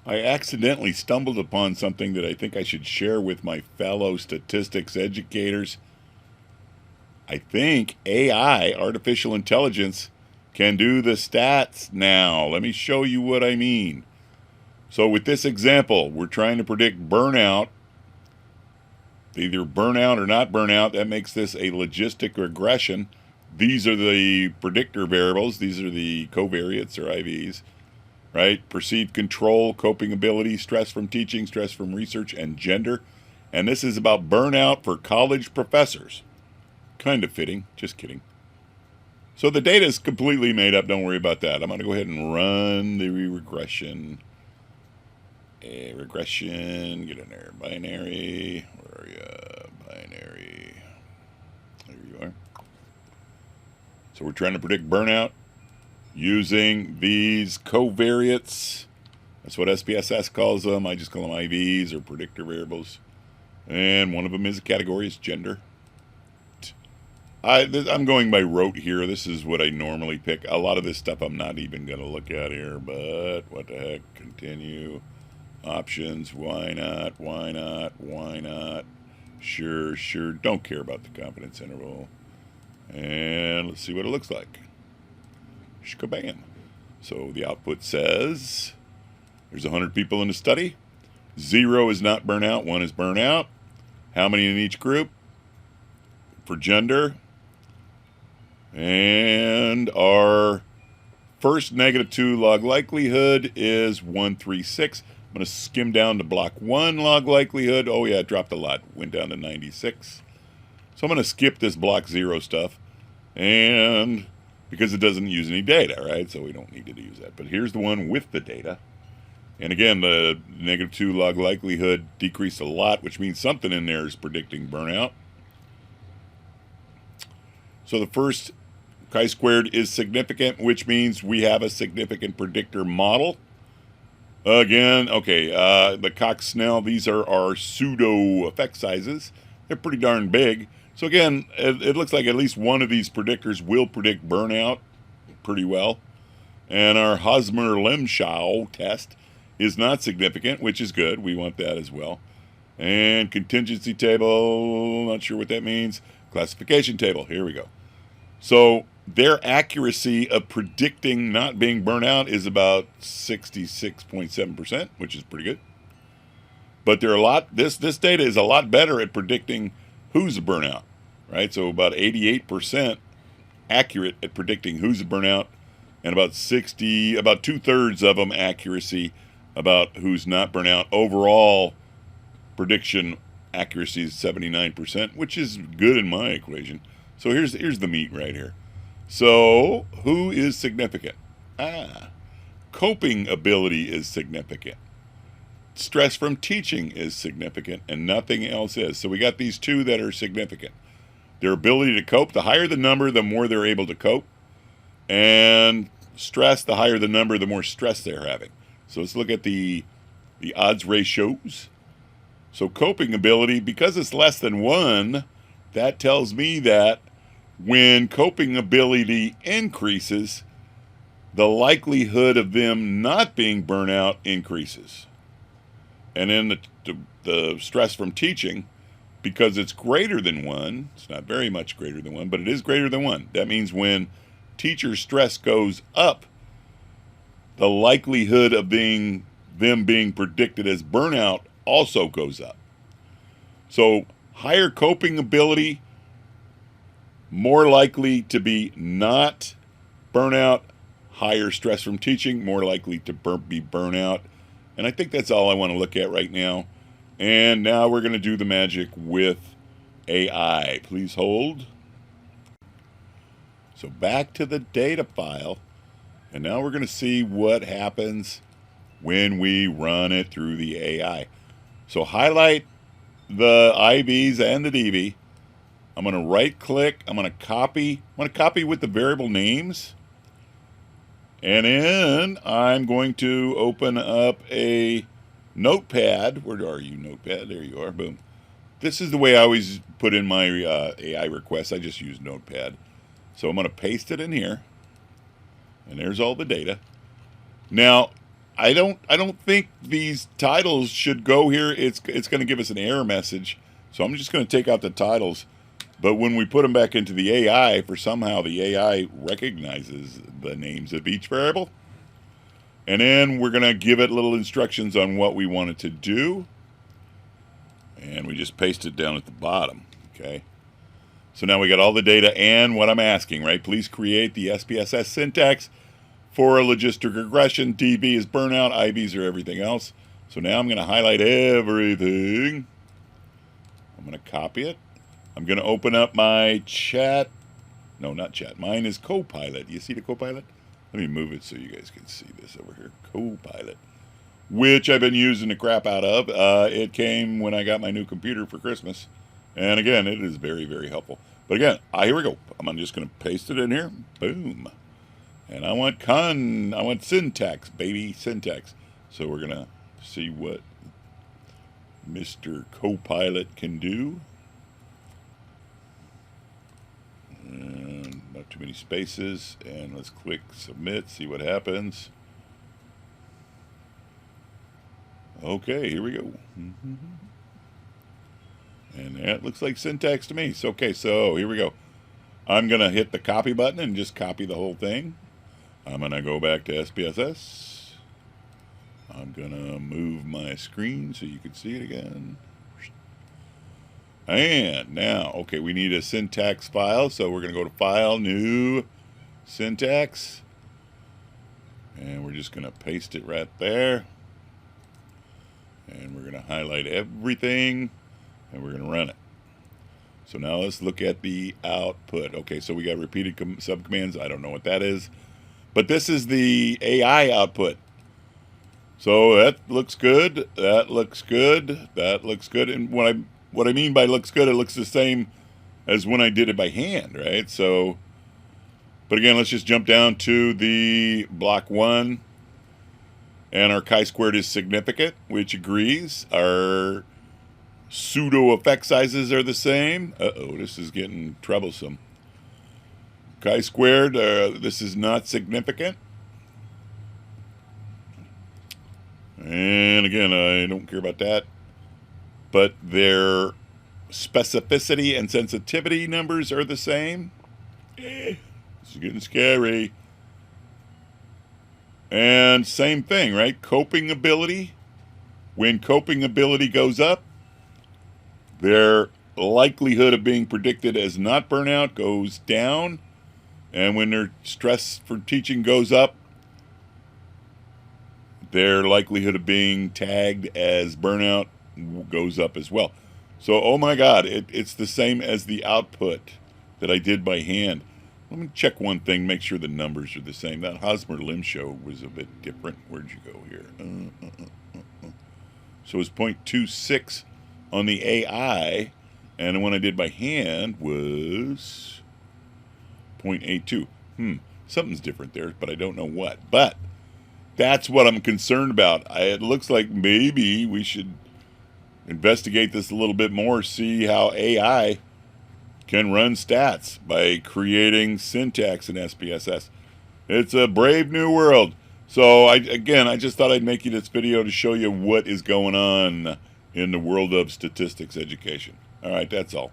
I accidentally stumbled upon something that I think I should share with my fellow statistics educators. I think AI, artificial intelligence, can do the stats now. Let me show you what I mean. So with this example, we're trying to predict burnout. Either burnout or not burnout, that makes this a logistic regression. These are the predictor variables. These are the covariates or IVs, right? Perceived control, coping ability, stress from teaching, stress from research, and gender. And this is about burnout for college professors. Kind of fitting, just kidding. So the data is completely made up. Don't worry about that. I'm going to go ahead and run the regression. Regression, get in there. Binary, where are you? Binary. There you are. So we're trying to predict burnout using these covariates. That's what SPSS calls them. I just call them IVs or predictor variables. And one of them is a category is gender. I'm going by rote here. This is what I normally pick. A lot of this stuff I'm not even going to look at here, but what the heck? Continue. Options. Why not? Why not? Why not? Sure, sure. Don't care about the confidence interval. And let's see what it looks like. Shkabam. So the output says there's 100 people in the study. 0 is not burnout. 1 is burnout. How many in each group? For gender. And our first -2 log likelihood is 136. I'm going to skim down to block 1 log likelihood. Oh yeah, it dropped a lot. Went down to 96. So I'm going to skip this block 0 stuff. And because it doesn't use any data, right? So we don't need to use that. But here's the one with the data. And again, the -2 log likelihood decreased a lot, which means something in there is predicting burnout. So the first chi-squared is significant, which means we have a significant predictor model. Again, okay, the Cox-Snell, these are our pseudo effect sizes. They're pretty darn big. So again, it looks like at least one of these predictors will predict burnout pretty well. And our Hosmer-Lemschau test is not significant, which is good. We want that as well. And contingency table, not sure what that means. Classification table, here we go. So their accuracy of predicting not being burnout is about 66.7%, which is pretty good. But they're a lot. This data is a lot better at predicting who's a burnout, right? So about 88% accurate at predicting who's a burnout, and about 2/3 of them accuracy about who's not burnout. Overall prediction accuracy is 79%, which is good in my equation. So here's the meat right here. So who is significant? Coping ability is significant. Stress from teaching is significant, and nothing else is. So we got these two that are significant. Their ability to cope, the higher the number, the more they're able to cope. And stress, the higher the number, the more stress they're having. So let's look at the odds ratios. So coping ability, because it's less than 1, that tells me that when coping ability increases, the likelihood of them not being burnout increases. And then the stress from teaching, because it's greater than 1, it's not very much greater than 1, but it is greater than 1. That means when teacher stress goes up, the likelihood of them being predicted as burnout also goes up. So higher coping ability, more likely to be not burnout. Higher stress from teaching, more likely to be burnout. And I think that's all I want to look at right now. And now we're going to do the magic with AI. Please hold. So back to the data file. And now we're going to see what happens when we run it through the AI. So highlight the IVs and the DV. I'm going to right click. I'm going to copy. I'm going to copy with the variable names. And then I'm going to open up a notepad. Where are you, notepad? There you are. Boom. This is the way I always put in my AI requests. I just use notepad. So I'm going to paste it in here. And there's all the data. Now, I don't think these titles should go here. It's going to give us an error message. So I'm just going to take out the titles. But when we put them back into the AI, for somehow the AI recognizes the names of each variable. And then we're going to give it little instructions on what we want it to do. And we just paste it down at the bottom. Okay. So now we got all the data and what I'm asking, right? Please create the SPSS syntax for a logistic regression. DB is burnout, IBs are everything else. So now I'm going to highlight everything. I'm going to copy it. I'm going to open up my chat. No, not chat. Mine is Copilot. You see the Copilot? Let me move it so you guys can see this over here. Copilot, which I've been using the crap out of. It came when I got my new computer for Christmas. And again, it is very, very helpful. But again, here we go. I'm just going to paste it in here. Boom. And I want syntax, baby, syntax. So we're going to see what Mr. Copilot can do. And not too many spaces. And let's click submit, see what happens. Okay, here we go. And that looks like syntax to me. So, okay, so here we go. I'm going to hit the copy button and just copy the whole thing. I'm going to go back to SPSS. I'm going to move my screen so you can see it again. And now, okay, we need a syntax file. So we're going to go to File, New, Syntax. And we're just going to paste it right there. And we're going to highlight everything. And we're going to run it. So now let's look at the output. Okay, so we got repeated subcommands. I don't know what that is. But this is the AI output. So that looks good. That looks good. That looks good. And what I mean by looks good, it looks the same as when I did it by hand, right? So, but again, let's just jump down to the block 1. And our chi-squared is significant, which agrees. Our pseudo effect sizes are the same. Uh-oh, this is getting troublesome. Chi-squared, this is not significant. And again, I don't care about that. But their specificity and sensitivity numbers are the same. This is getting scary. And same thing, right? Coping ability. When coping ability goes up, their likelihood of being predicted as not burnout goes down. And when their stress for teaching goes up, their likelihood of being tagged as burnout goes up as well. So, oh my God, it's the same as the output that I did by hand. Let me check one thing, make sure the numbers are the same. That Hosmer Lim show was a bit different. Where'd you go here? So it's 0.26 on the AI, and the one I did by hand was 0.82. Something's different there, but I don't know what. But that's what I'm concerned about. It looks like maybe we should investigate this a little bit more, see how AI can run stats by creating syntax in SPSS. It's a brave new world. So I just thought I'd make you this video to show you what is going on in the world of statistics education. All right, that's all.